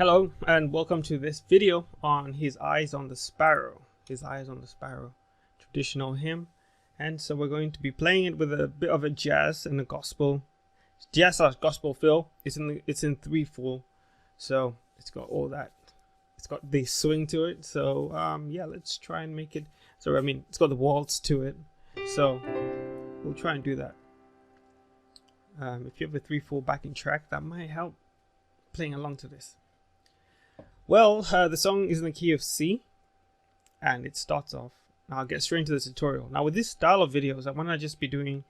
Hello and welcome to this video on His Eyes on the Sparrow. His Eyes on the Sparrow, traditional hymn. And so we're going to be playing it with a bit of a jazz and a gospel. Jazz gospel feel. It's in 3/4. So it's got all that. It's got the swing to it. So yeah, let's try and make it. So I mean, it's got the waltz to it. So we'll try and do that. If you have a 3/4 backing track, that might help playing along to this. Well, the song is in the key of C, and it starts off. Now I'll get straight into the tutorial. Now with this style of videos, I want to just be doing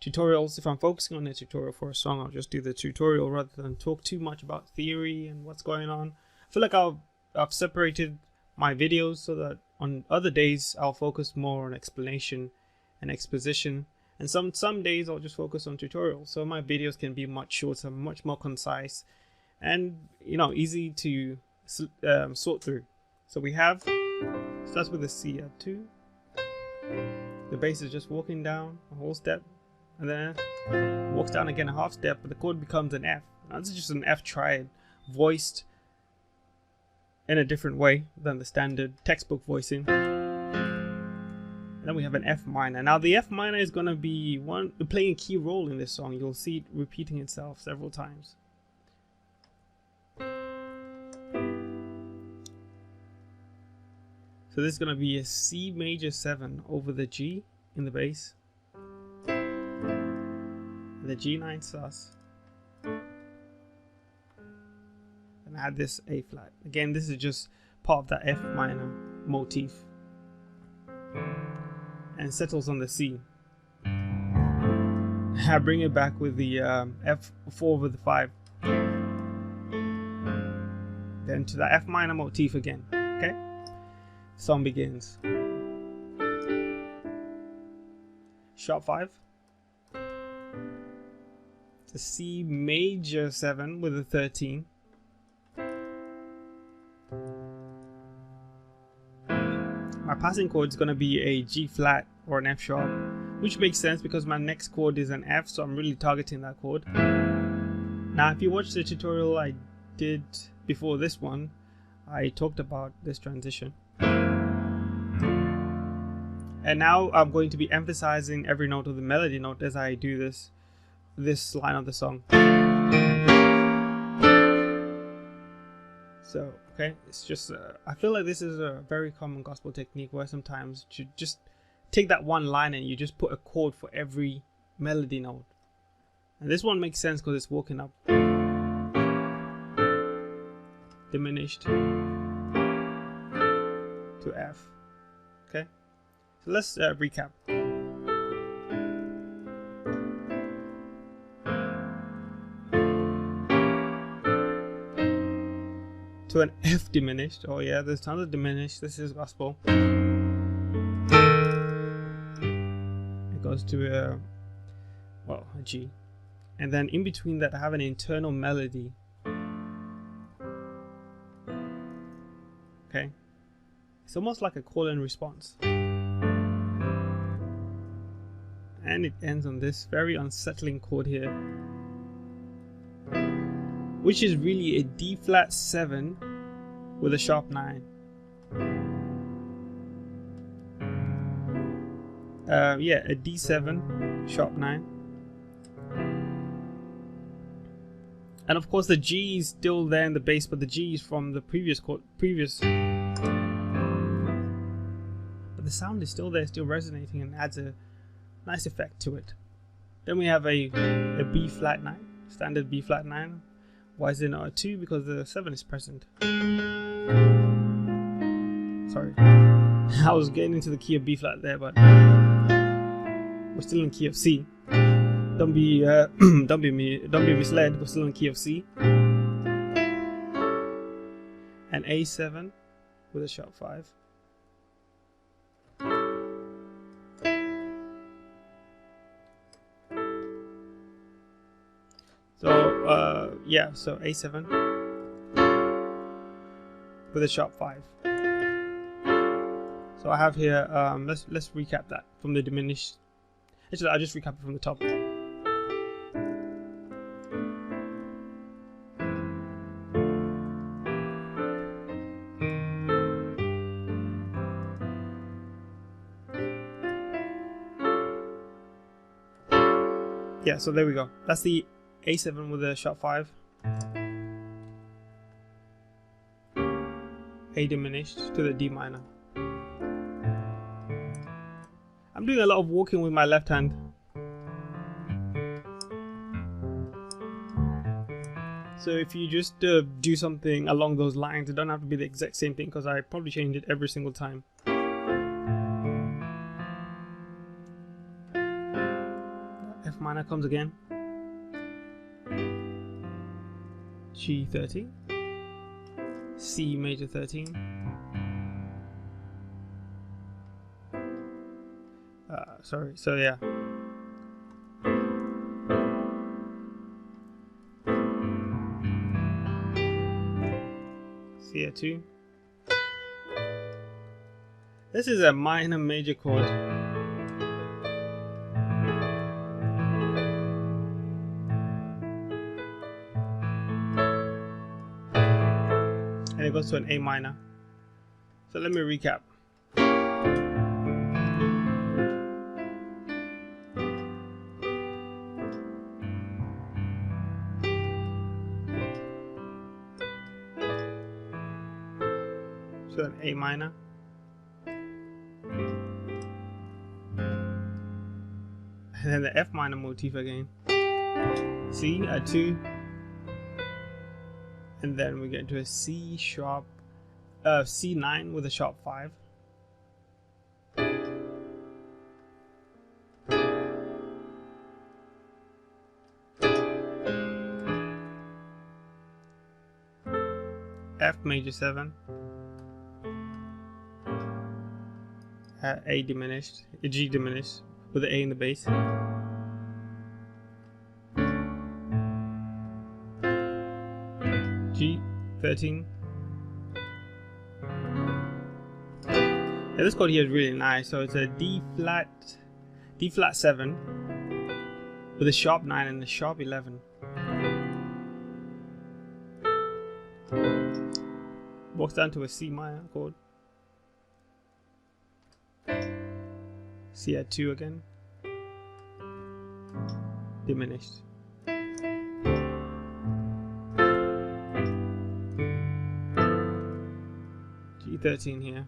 tutorials. If I'm focusing on a tutorial for a song, I'll just do the tutorial rather than talk too much about theory and what's going on. I feel like I've separated my videos so that on other days I'll focus more on explanation and exposition, and some days I'll just focus on tutorials. So my videos can be much shorter, much more concise, and easy to sort through. So we have, starts with a C at 2. The bass is just walking down a whole step, and then walks down again a half step, but the chord becomes an F. Now this is just an F triad, voiced in a different way than the standard textbook voicing. And then we have an F minor. Now the F minor is going to be playing a key role in this song. You'll see it repeating itself several times. So this is going to be a C major 7 over the G in the bass, the G9 sus, and add this A flat. Again, this is just part of that F minor motif, and settles on the C. I bring it back with the F4 over the 5, then to the F minor motif again. Okay. Song begins. Sharp 5. It's a C major 7 with a 13. My passing chord is going to be a G flat or an F sharp, which makes sense because my next chord is an F, so I'm really targeting that chord. Now if you watch the tutorial I did before this one, I talked about this transition. And now I'm going to be emphasizing every note of the melody note as I do this line of the song. So, okay, it's just, I feel like this is a very common gospel technique where sometimes you just take that one line and you just put a chord for every melody note. And this one makes sense because it's walking up. Diminished to F. Okay. So let's recap. To an F diminished. Oh yeah, there's tons of diminished. This is gospel. It goes to a G. And then in between that I have an internal melody. Okay. It's almost like a call and response. And it ends on this very unsettling chord here, which is really a D flat 7 with a sharp 9. Yeah, a D7 sharp 9. And of course the G is still there in the bass, but the G is from the previous chord, but the sound is still there, still resonating, and adds a nice effect to it. Then we have a B flat 9, standard B flat 9. Why is it not a 2? Because the 7 is present. Sorry, I was getting into the key of B flat there, but we're still in key of C. Don't be misled. We're still in key of C. And A7 with a sharp 5. So yeah, so A7 with a sharp 5. So I have here, let's recap that from the diminished. Actually, I'll just recap it from the top. Yeah, so there we go. That's the A7 with a sharp 5. A diminished to the D minor. I'm doing a lot of walking with my left hand. So if you just do something along those lines, it don't have to be the exact same thing, because I probably change it every single time. F minor comes again. G 13. C major 13. Sorry, so yeah. C at 2. This is a minor major chord. And it goes to an A minor. So let me recap. So an A minor. And then the F minor motif again. C at 2. And then we get into a C sharp, C9 with a sharp 5. F major 7. A diminished, a G diminished with the A in the bass. G 13. Yeah, this chord here is really nice. So it's a D flat 7 with a sharp 9 and a sharp 11. Walks down to a C minor chord. C at 2 again. Diminished. G13 here.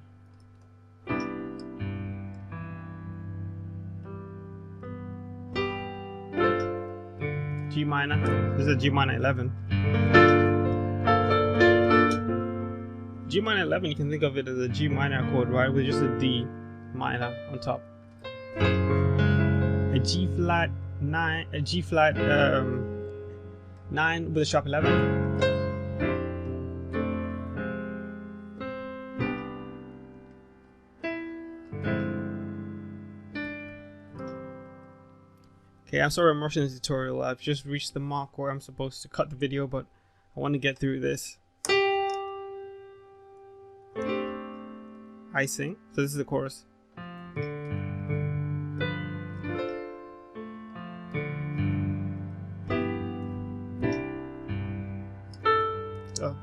G minor. This is a G minor 11. G minor 11, you can think of it as a G minor chord, right? With just a D minor on top. A G flat 9, a G flat 9 with a sharp 11. Okay, I'm sorry I'm rushing this tutorial. I've just reached the mark where I'm supposed to cut the video, but I want to get through this. I sing. So this is the chorus. Oh.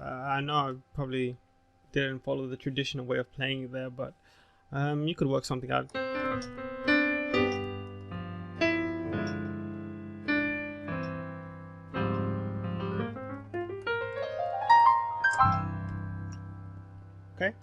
I know I probably didn't follow the traditional way of playing it there, but you could work something out. Okay.